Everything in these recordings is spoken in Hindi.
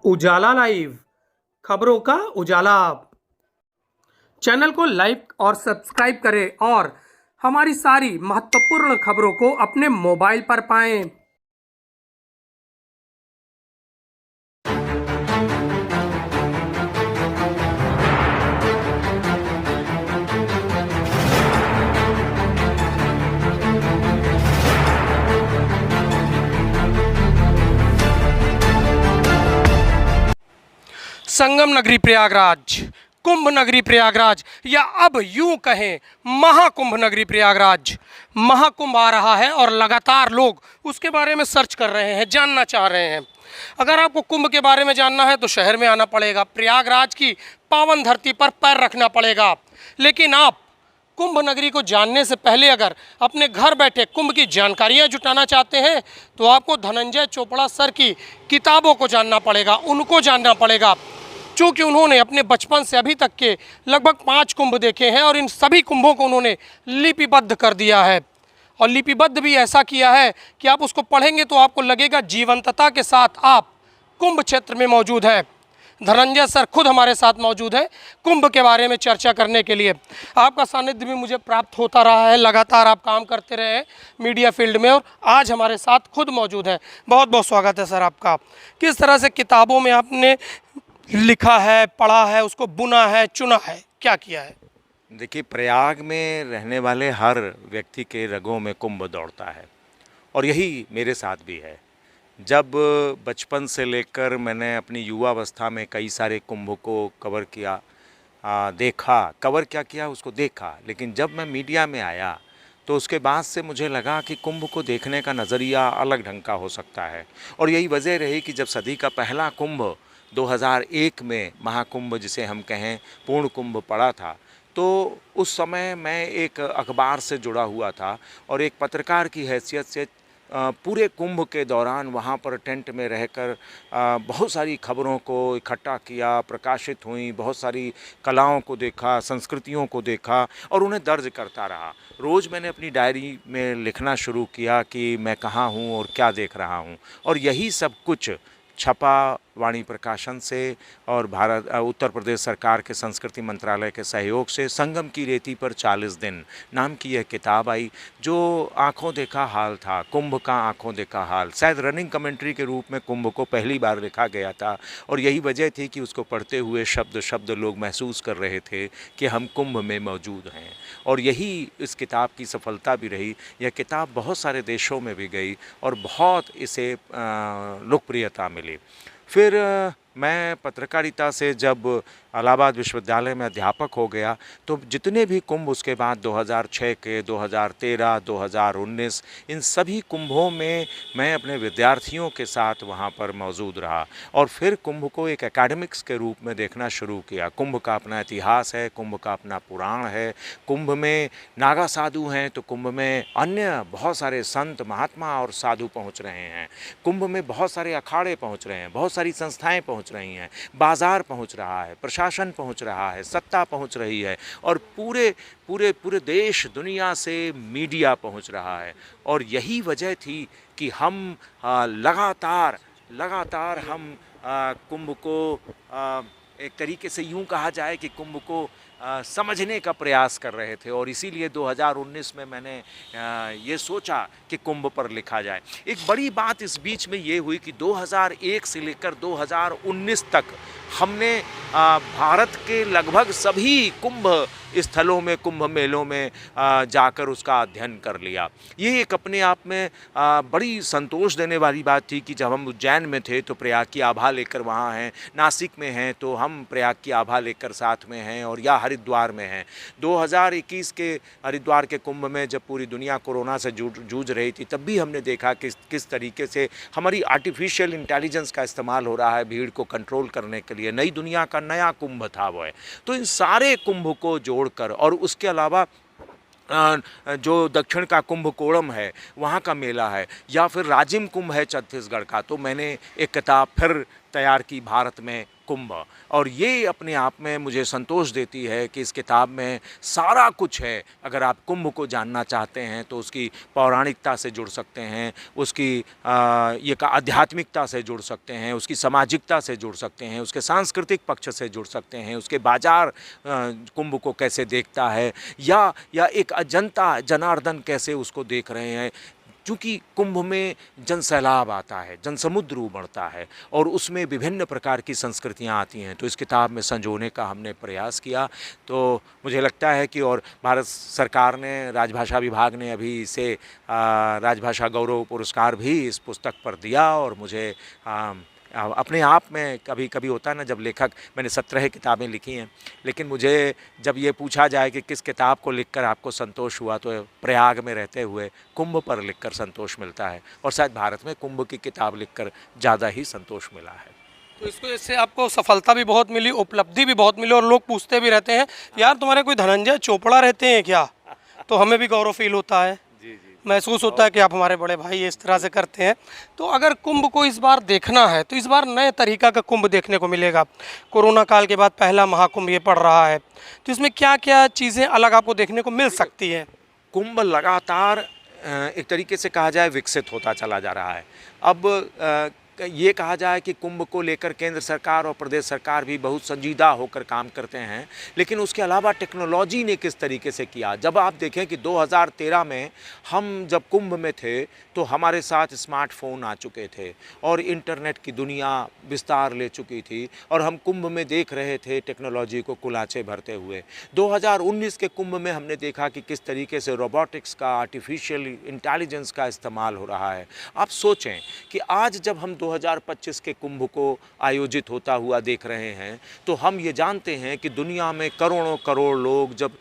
उजाला लाइव खबरों का उजाला। चैनल को लाइक और सब्सक्राइब करें और हमारी सारी महत्वपूर्ण खबरों को अपने मोबाइल पर पाएं। संगम नगरी प्रयागराज, कुंभ नगरी प्रयागराज, या अब यूं कहें महाकुंभ नगरी प्रयागराज। महाकुंभ आ रहा है और लगातार लोग उसके बारे में सर्च कर रहे हैं, जानना चाह रहे हैं। अगर आपको कुंभ के बारे में जानना है तो शहर में आना पड़ेगा, प्रयागराज की पावन धरती पर पैर रखना पड़ेगा। लेकिन आप कुंभ नगरी को जानने से पहले अगर अपने घर बैठे कुंभ की जानकारियां जुटाना चाहते हैं तो आपको धनंजय चोपड़ा सर की किताबों को जानना पड़ेगा, उनको जानना पड़ेगा। चूँकि उन्होंने अपने बचपन से अभी तक के लगभग 5 कुंभ देखे हैं और इन सभी कुंभों को उन्होंने लिपिबद्ध कर दिया है। और लिपिबद्ध भी ऐसा किया है कि आप उसको पढ़ेंगे तो आपको लगेगा जीवंतता के साथ आप कुंभ क्षेत्र में मौजूद हैं। धनंजय सर खुद हमारे साथ मौजूद है कुंभ के बारे में चर्चा करने के लिए। आपका सानिध्य भी मुझे प्राप्त होता रहा है, लगातार आप काम करते रहे हैं मीडिया फील्ड में और आज हमारे साथ खुद मौजूद हैं। बहुत बहुत स्वागत है सर आपका। किस तरह से किताबों में आपने लिखा है, पढ़ा है, उसको बुना है, चुना है, क्या किया है? देखिए, प्रयाग में रहने वाले हर व्यक्ति के रगों में कुंभ दौड़ता है और यही मेरे साथ भी है। जब बचपन से लेकर मैंने अपनी युवावस्था में कई सारे कुंभ को कवर किया, देखा, कवर क्या किया उसको देखा, लेकिन जब मैं मीडिया में आया तो उसके बाद से मुझे लगा कि कुंभ को देखने का नज़रिया अलग ढंग का हो सकता है। और यही वजह रही कि जब सदी का पहला कुंभ 2001 में महाकुंभ जिसे हम कहें पूर्ण कुंभ पड़ा था, तो उस समय मैं एक अखबार से जुड़ा हुआ था और एक पत्रकार की हैसियत से पूरे कुंभ के दौरान वहाँ पर टेंट में रहकर बहुत सारी खबरों को इकट्ठा किया, प्रकाशित हुई, बहुत सारी कलाओं को देखा, संस्कृतियों को देखा और उन्हें दर्ज करता रहा। रोज़ मैंने अपनी डायरी में लिखना शुरू किया कि मैं कहाँ हूँ और क्या देख रहा हूँ। और यही सब कुछ छपा वाणी प्रकाशन से और उत्तर प्रदेश सरकार के संस्कृति मंत्रालय के सहयोग से संगम की रेती पर 40 दिन नाम की यह किताब आई, जो आंखों देखा हाल था, कुंभ का आंखों देखा हाल। शायद रनिंग कमेंट्री के रूप में कुंभ को पहली बार लिखा गया था और यही वजह थी कि उसको पढ़ते हुए शब्द शब्द लोग महसूस कर रहे थे कि हम कुंभ में मौजूद हैं। और यही इस किताब की सफलता भी रही। यह किताब बहुत सारे देशों में भी गई और बहुत इसे लोकप्रियता मिली। फिर मैं पत्रकारिता से जब इलाहाबाद विश्वविद्यालय में अध्यापक हो गया तो जितने भी कुंभ उसके बाद 2006 के, 2013, 2019 इन सभी कुंभों में मैं अपने विद्यार्थियों के साथ वहाँ पर मौजूद रहा और फिर कुंभ को एक एकेडमिक्स के रूप में देखना शुरू किया। कुंभ का अपना इतिहास है, कुंभ का अपना पुराण है, कुंभ में नागा साधु हैं तो कुंभ में अन्य बहुत सारे संत महात्मा और साधु पहुँच रहे हैं, कुंभ में बहुत सारे अखाड़े पहुँच रहे हैं, बहुत सारी संस्थाएँ पहुँच रही हैं, बाज़ार पहुँच रहा है, प्रशासन पहुंच रहा है, सत्ता पहुंच रही है और पूरे पूरे पूरे देश दुनिया से मीडिया पहुंच रहा है। और यही वजह थी कि हम लगातार हम कुंभ को एक तरीके से यूं कहा जाए कि कुंभ को समझने का प्रयास कर रहे थे और इसीलिए 2019 में मैंने ये सोचा कि कुंभ पर लिखा जाए। एक बड़ी बात इस बीच में ये हुई कि 2001 से लेकर 2019 तक हमने भारत के लगभग सभी कुंभ स्थलों में, कुंभ मेलों में जाकर उसका अध्ययन कर लिया। ये एक अपने आप में बड़ी संतोष देने वाली बात थी कि जब हम उज्जैन में थे तो प्रयाग की आभा लेकर वहाँ हैं, नासिक में हैं तो हम प्रयाग की आभा लेकर साथ में हैं और या हरिद्वार में हैं। 2021 के हरिद्वार के कुंभ में जब पूरी दुनिया कोरोना से जूझ रही थी तब भी हमने देखा कि किस तरीके से हमारी आर्टिफिशियल इंटेलिजेंस का इस्तेमाल हो रहा है भीड़ को कंट्रोल करने के लिए। नई दुनिया का नया कुंभ था वो है। तो इन सारे कुंभ को जोड़कर और उसके अलावा जो दक्षिण का कुंभकोणम है वहाँ का मेला है या फिर राजिम कुंभ है छत्तीसगढ़ का, तो मैंने एक किताब फिर तैयार की भारत में कुंभ। और ये अपने आप में मुझे संतोष देती है कि इस किताब में सारा कुछ है। अगर आप कुंभ को जानना चाहते हैं तो उसकी पौराणिकता से जुड़ सकते हैं, उसकी ये का आध्यात्मिकता से जुड़ सकते हैं, उसकी सामाजिकता से जुड़ सकते हैं, उसके सांस्कृतिक पक्ष से जुड़ सकते हैं, उसके बाजार कुंभ को कैसे देखता है, या एक जनता जनार्दन कैसे उसको देख रहे हैं। क्योंकि कुंभ में जन सैलाब आता है, जनसमुद्र उमड़ता है और उसमें विभिन्न प्रकार की संस्कृतियाँ आती हैं, तो इस किताब में संजोने का हमने प्रयास किया। तो मुझे लगता है कि और भारत सरकार ने, राजभाषा विभाग ने अभी इसे राजभाषा गौरव पुरस्कार भी इस पुस्तक पर दिया। और मुझे अपने आप में कभी कभी होता है ना, जब लेखक, मैंने 17 किताबें लिखी हैं, लेकिन मुझे जब ये पूछा जाए कि किस किताब को लिखकर आपको संतोष हुआ, तो प्रयाग में रहते हुए कुंभ पर लिखकर संतोष मिलता है। और शायद भारत में कुंभ की किताब लिखकर ज़्यादा ही संतोष मिला है। तो इसको इससे आपको सफलता भी बहुत मिली, उपलब्धि भी बहुत मिली, और लोग पूछते भी रहते हैं यार तुम्हारे कोई धनंजय चोपड़ा रहते हैं क्या? तो हमें भी गौरव फील होता है, महसूस होता है कि आप हमारे बड़े भाई इस तरह से करते हैं। तो अगर कुंभ को इस बार देखना है तो इस बार नए तरीका का कुंभ देखने को मिलेगा। कोरोना काल के बाद पहला महाकुंभ ये पड़ रहा है, तो इसमें क्या क्या चीज़ें अलग आपको देखने को मिल सकती हैं? कुंभ लगातार एक तरीके से कहा जाए विकसित होता चला जा रहा है। अब ये कहा जाए कि कुंभ को लेकर केंद्र सरकार और प्रदेश सरकार भी बहुत संजीदा होकर काम करते हैं, लेकिन उसके अलावा टेक्नोलॉजी ने किस तरीके से किया। जब आप देखें कि 2013 में हम जब कुंभ में थे तो हमारे साथ स्मार्टफोन आ चुके थे और इंटरनेट की दुनिया विस्तार ले चुकी थी, और हम कुंभ में देख रहे थे टेक्नोलॉजी को कुलाचे भरते हुए। 2019 के कुंभ में हमने देखा कि किस तरीके से रोबोटिक्स का, आर्टिफिशियल इंटेलिजेंस का इस्तेमाल हो रहा है। आप सोचें कि आज जब हम 2025 के कुंभ को आयोजित होता हुआ देख रहे हैं, तो हम ये जानते हैं कि दुनिया में करोड़ों करोड़ लोग, जब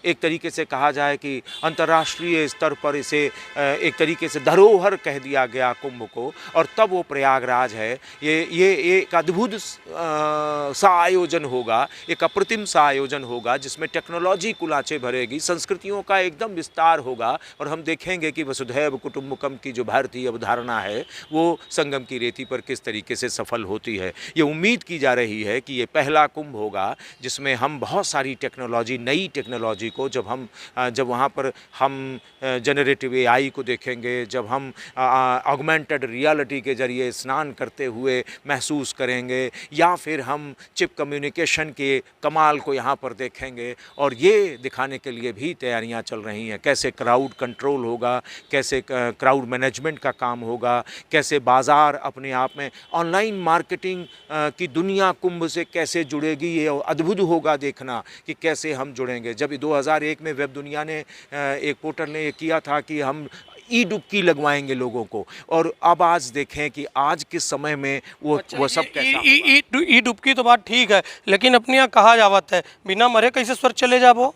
एक तरीके से कहा जाए कि अंतर्राष्ट्रीय स्तर पर इसे एक तरीके से धरोहर कह दिया गया कुंभ को, और तब वो प्रयागराज है। ये एक अद्भुत सा आयोजन होगा, एक अप्रतिम सा आयोजन होगा जिसमें टेक्नोलॉजी कुलाचे भरेगी, संस्कृतियों का एकदम विस्तार होगा, और हम देखेंगे कि वसुधैव कुटुंबकम की जो भारतीय अवधारणा है वो संगम की रेती पर किस तरीके से सफल होती है। ये उम्मीद की जा रही है कि ये पहला कुंभ होगा जिसमें हम बहुत सारी टेक्नोलॉजी, नई टेक्नोलॉजी को जब वहाँ पर हम जनरेटिव एआई को देखेंगे, जब हम ऑगमेंटेड रियलिटी के जरिए स्नान करते हुए महसूस करेंगे, या फिर हम चिप कम्युनिकेशन के कमाल को यहाँ पर देखेंगे। और ये दिखाने के लिए भी तैयारियाँ चल रही हैं, कैसे क्राउड कंट्रोल होगा, कैसे क्राउड मैनेजमेंट का काम होगा, कैसे बाज़ार अपने आप में ऑनलाइन मार्केटिंग की दुनिया कुंभ से कैसे जुड़ेगी। ये अद्भुत होगा देखना कि कैसे हम जुड़ेंगे। जब 2001 में वेब दुनिया ने, एक पोर्टल ने ये किया था कि हम ई डुबकी लगवाएंगे लोगों को, और अब आज देखें कि आज के समय में वो सब कैसा होगा। ई डुबकी तो बात ठीक है, लेकिन अपने यहाँ कहा जावत है बिना मरे कैसे स्वर्ग चले जाबो,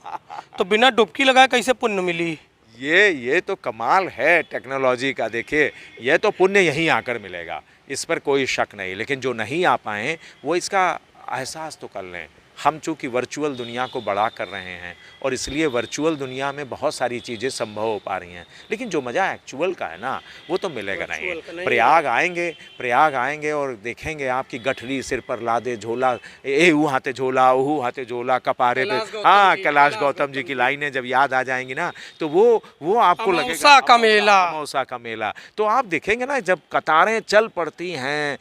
तो बिना डुबकी लगाए कैसे पुण्य मिली। ये तो कमाल है टेक्नोलॉजी का। देखिए, ये तो पुण्य यहीं आकर मिलेगा, इस पर कोई शक नहीं। लेकिन जो नहीं आ पाए वो इसका एहसास तो कर लें। हम चूँकि वर्चुअल दुनिया को बड़ा कर रहे हैं, और इसलिए वर्चुअल दुनिया में बहुत सारी चीज़ें संभव हो पा रही हैं, लेकिन जो मज़ा एक्चुअल का है ना, वो तो मिलेगा नहीं। प्रयाग आएंगे और देखेंगे आपकी गठरी सिर पर ला दे झोला, एहू हाथे झोला, ओहू हाथे झोला, कपारे पे, हाँ, कैलाश गौतम जी की लाइनें जब याद आ जाएंगी ना, तो वो आपको लगेगा अमावस्या का मेला। तो आप देखेंगे ना, जब कतारें चल पड़ती हैं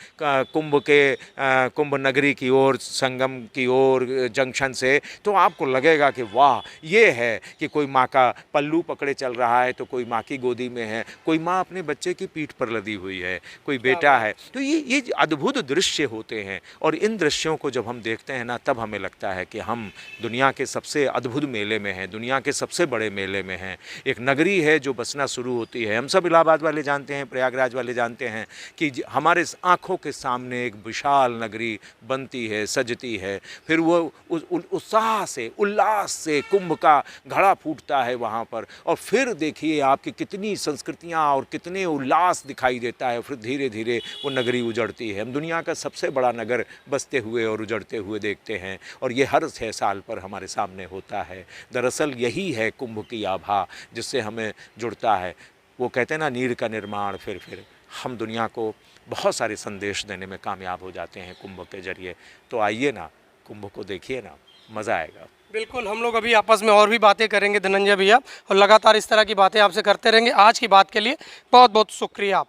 कुंभ नगरी की ओर, संगम की ओर, जंक्शन से, तो आपको लगेगा कि वाह, ये है कि कोई माँ का पल्लू पकड़े चल रहा है, तो कोई माँ की गोदी में है, कोई माँ अपने बच्चे की पीठ पर लदी हुई है, कोई बेटा है। तो ये अद्भुत दृश्य होते हैं, और इन दृश्यों को जब हम देखते हैं ना, तब हमें लगता है कि हम दुनिया के सबसे अद्भुत मेले में हैं, दुनिया के सबसे बड़े मेले में हैं। एक नगरी है जो बसना शुरू होती है। हम सब इलाहाबाद वाले जानते हैं, प्रयागराज वाले जानते हैं कि हमारे आँखों के सामने एक विशाल नगरी बनती है, सजती है, फिर वो उत्साह से, उल्लास से कुंभ का घड़ा फूटता है वहाँ पर, और फिर देखिए आपकी कितनी संस्कृतियाँ और कितने उल्लास दिखाई देता है। फिर धीरे धीरे वो नगरी उजड़ती है। हम दुनिया का सबसे बड़ा नगर बसते हुए और उजड़ते हुए देखते हैं, और ये हर 6 साल पर हमारे सामने होता है। दरअसल यही है कुंभ की आभा जिससे हमें जुड़ता है। वो कहते हैं ना, नीर का निर्माण फिर हम दुनिया को बहुत सारे संदेश देने में कामयाब हो जाते हैं कुंभ के जरिए। तो आइए ना, कुंभ को देखिए ना, मज़ा आएगा। बिल्कुल, हम लोग अभी आपस में और भी बातें करेंगे धनंजय भैया, और लगातार इस तरह की बातें आपसे करते रहेंगे। आज की बात के लिए बहुत बहुत शुक्रिया।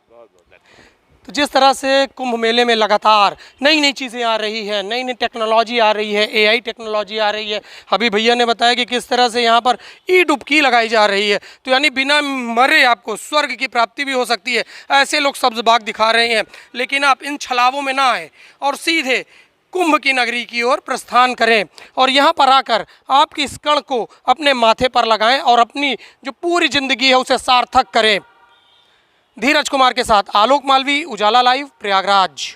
तो जिस तरह से कुंभ मेले में लगातार नई नई चीज़ें आ रही है, नई नई टेक्नोलॉजी आ रही है, एआई टेक्नोलॉजी आ रही है। अभी भैया ने बताया कि किस तरह से यहाँ पर ई डुबकी लगाई जा रही है, तो यानी बिना मरे आपको स्वर्ग की प्राप्ति भी हो सकती है। ऐसे लोग सब्ज बाग दिखा रहे हैं, लेकिन आप इन छलावों में ना आए और सीधे कुंभ की नगरी की ओर प्रस्थान करें, और यहाँ पर आकर आपकी इस कण को अपने माथे पर लगाएं और अपनी जो पूरी ज़िंदगी है उसे सार्थक करें। धीरज कुमार के साथ आलोक मालवी, उजाला लाइव, प्रयागराज।